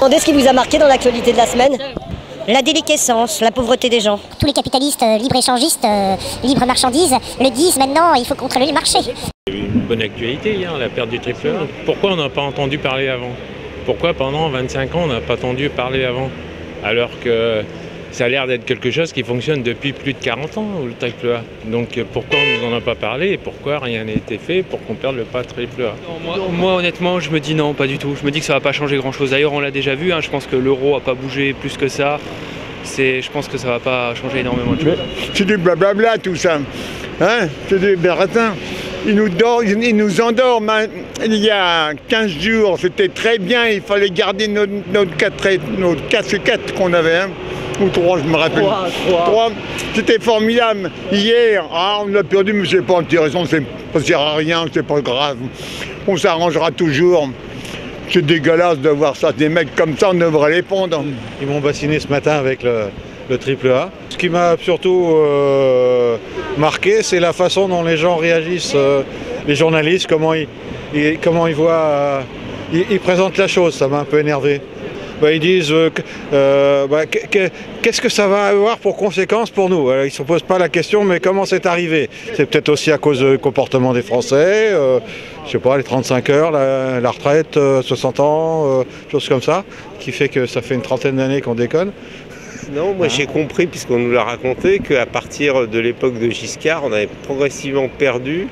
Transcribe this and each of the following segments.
Demandez ce qui vous a marqué dans l'actualité de la semaine. La déliquescence, la pauvreté des gens. Tous les capitalistes libre-échangistes, libre-marchandises le disent maintenant, il faut contrôler le marché. Il y a eu une bonne actualité hier, la perte du triple A. Pourquoi on n'a pas entendu parler avant? Pourquoi pendant 25 ans on n'a pas entendu parler avant? Alors que ça a l'air d'être quelque chose qui fonctionne depuis plus de 40 ans, le triple A. Donc pourquoi on ne nous en a pas parlé et pourquoi rien n'a été fait pour qu'on perde le pas triple A? Moi honnêtement je me dis non, pas du tout. Je me dis que ça va pas changer grand chose. D'ailleurs on l'a déjà vu, hein, je pense que l'euro n'a pas bougé plus que ça. Je pense que ça va pas changer énormément de choses. C'est du blablabla tout ça. Hein, c'est du baratin. Ils nous endorment. Hein. Il y a 15 jours, c'était très bien. Il fallait garder notre casquette qu'on avait. Hein. Ou 3, je me rappelle. 3. C'était formidable. Hier, on a perdu, mais c'est pas intéressant, ça ne sert à rien, c'est pas grave. On s'arrangera toujours. C'est dégueulasse de voir ça. Des mecs comme ça, on devrait les pondre. Ils m'ont bassiné ce matin avec le triple A. Ce qui m'a surtout marqué, c'est la façon dont les gens réagissent, les journalistes, comment ils voient, ils présentent la chose. Ça m'a un peu énervé. Ils disent qu'est-ce que ça va avoir pour conséquence pour nous? Ils ne se posent pas la question, mais comment c'est arrivé? C'est peut-être aussi à cause du comportement des Français, je sais pas, les 35 heures, la retraite, 60 ans, choses comme ça, qui fait que ça fait une trentaine d'années qu'on déconne. Non, moi j'ai compris, puisqu'on nous l'a raconté, qu'à partir de l'époque de Giscard, on avait progressivement perdu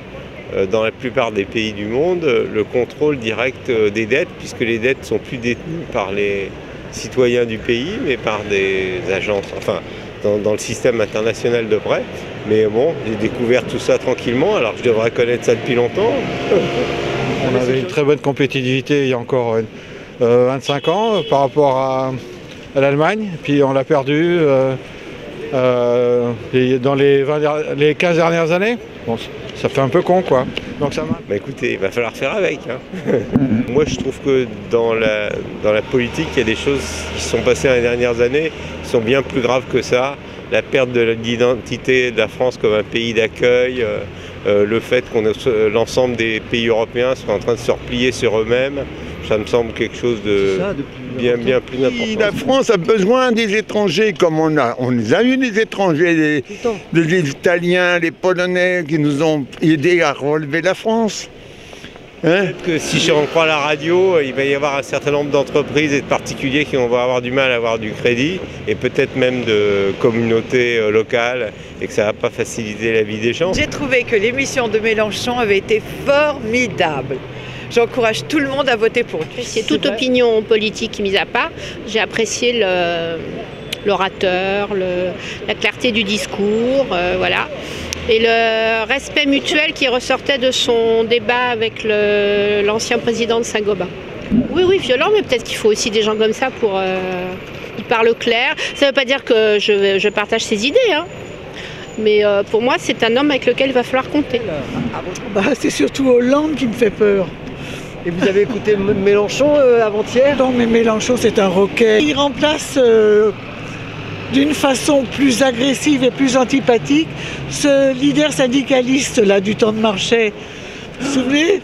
dans la plupart des pays du monde, le contrôle direct des dettes, puisque les dettes ne sont plus détenues par les citoyens du pays, mais par des agences, enfin, dans le système international de prêt. Mais bon, j'ai découvert tout ça tranquillement, alors je devrais connaître ça depuis longtemps. On avait une très bonne compétitivité il y a encore 25 ans par rapport à l'Allemagne, puis on l'a perdu dans les 15 dernières années. Bon, ça fait un peu con, quoi. Donc ça bah écoutez, il va falloir faire avec. Hein. Moi, je trouve que dans la politique, il y a des choses qui se sont passées dans les dernières années qui sont bien plus graves que ça. La perte de l'identité de la France comme un pays d'accueil, le fait que l'ensemble des pays européens soient en train de se replier sur eux-mêmes, ça me semble quelque chose de bien plus important. La France a besoin des étrangers, comme on les a eu des étrangers, des Italiens, les Polonais qui nous ont aidés à relever la France. Hein? Peut-être que si je crois à la radio, il va y avoir un certain nombre d'entreprises et de particuliers qui vont avoir du mal à avoir du crédit, et peut-être même de communautés locales, et que ça ne va pas faciliter la vie des gens. J'ai trouvé que l'émission de Mélenchon avait été formidable. J'encourage tout le monde à voter pour lui. C'est toute opinion politique mise à part. J'ai apprécié l'orateur, la clarté du discours, voilà. Et le respect mutuel qui ressortait de son débat avec l'ancien président de Saint-Gobain. Oui, violent, mais peut-être qu'il faut aussi des gens comme ça pour... il parle clair. Ça ne veut pas dire que je partage ses idées, hein. Mais pour moi, c'est un homme avec lequel il va falloir compter. C'est surtout Hollande qui me fait peur. Et vous avez écouté Mélenchon avant-hier? Non, mais Mélenchon, c'est un roquet. Il remplace d'une façon plus agressive et plus antipathique ce leader syndicaliste là, du temps de Marchais. Vous vous souvenez?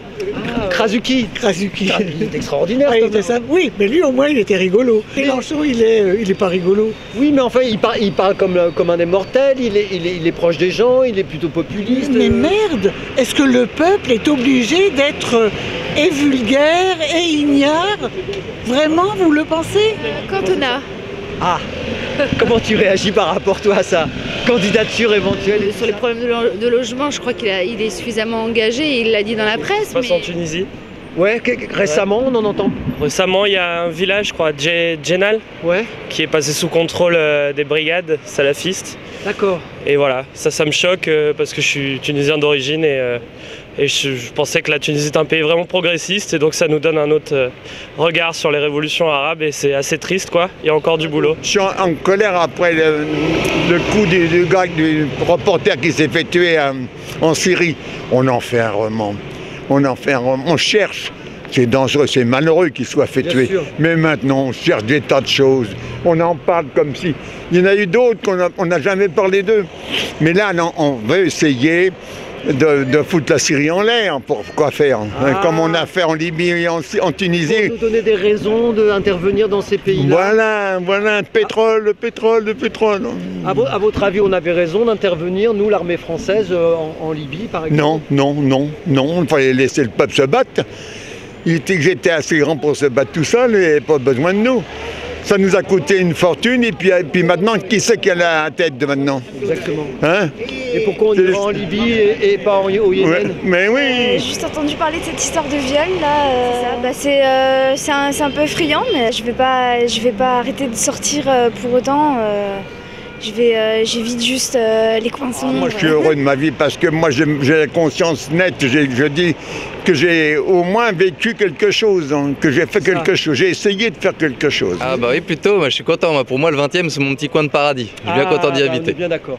Krasuki. Il est extraordinaire. Oui, mais lui au moins il était rigolo. Mélenchon il est pas rigolo. Oui, mais enfin il parle comme un immortel, il est proche des gens, il est plutôt populiste. Mais merde, est-ce que le peuple est obligé d'être et vulgaire et ignare? Vraiment, vous le pensez? Cantona. Ah, comment tu réagis par rapport toi à sa candidature éventuelle? Sur les problèmes de logement, je crois qu'il est suffisamment engagé, il l'a dit dans la presse. Mais... en Tunisie. Ouais, récemment on en entend. Récemment il y a un village, je crois, Djenal, qui est passé sous contrôle des brigades salafistes. D'accord. Et voilà, ça me choque parce que je suis tunisien d'origine et je pensais que la Tunisie est un pays vraiment progressiste et donc ça nous donne un autre regard sur les révolutions arabes et c'est assez triste quoi, il y a encore du boulot. Je suis en colère après le coup du reporter qui s'est fait tuer en Syrie. On en fait un roman, on cherche. C'est dangereux, c'est malheureux qu'il soit fait tuer. Mais maintenant, on cherche des tas de choses. On en parle comme si... Il y en a eu d'autres qu'on n'a jamais parlé d'eux. Mais là, non, on veut essayer de foutre la Syrie en l'air. Pour quoi faire? Comme on a fait en Libye et en Tunisie. Pour nous donner des raisons d'intervenir dans ces pays-là. Voilà, le pétrole. À votre avis, on avait raison d'intervenir, nous, l'armée française, en Libye, par exemple? Non. Il fallait laisser le peuple se battre. J'étais assez grand pour se battre tout seul et il n'avait pas besoin de nous. Ça nous a coûté une fortune et puis maintenant, qui c'est qui a la tête de maintenant? Exactement. Hein? Et pourquoi on ira en Libye et pas au Yémen? Ouais, mais oui. J'ai juste entendu parler de cette histoire de viol là. C'est un peu effrayant, mais je vais pas arrêter de sortir pour autant. J'évite juste les coins sombres. Moi je suis heureux de ma vie parce que moi j'ai la conscience nette. Je dis que j'ai au moins vécu quelque chose, que j'ai fait quelque chose. J'ai essayé de faire quelque chose. Ah bah oui, plutôt, moi, je suis content. Pour moi le 20e c'est mon petit coin de paradis. Je suis bien content d'y habiter. On est bien d'accord.